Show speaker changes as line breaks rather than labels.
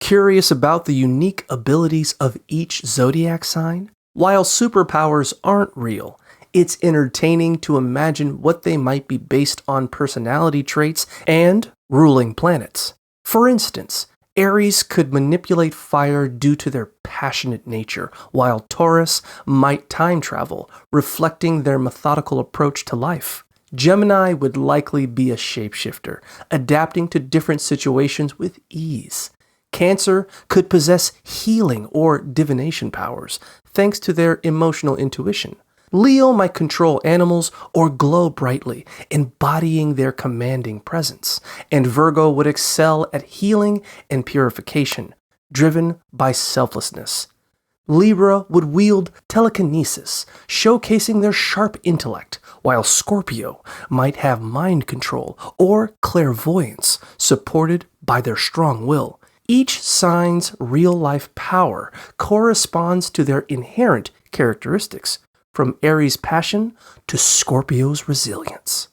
Curious about the unique abilities of each zodiac sign? While superpowers aren't real, it's entertaining to imagine what they might be based on personality traits and ruling planets. For instance, Aries could manipulate fire due to their passionate nature, while Taurus might time travel, reflecting their methodical approach to life. Gemini would likely be a shapeshifter, adapting to different situations with ease. Cancer could possess healing or divination powers, thanks to their emotional intuition. Leo might control animals or glow brightly, embodying their commanding presence. And Virgo would excel at healing and purification, driven by selflessness. Libra would wield telekinesis, showcasing their sharp intellect, while Scorpio might have mind control or clairvoyance, supported by their strong will. Each sign's real-life power corresponds to their inherent characteristics, from Aries' passion to Scorpio's resilience.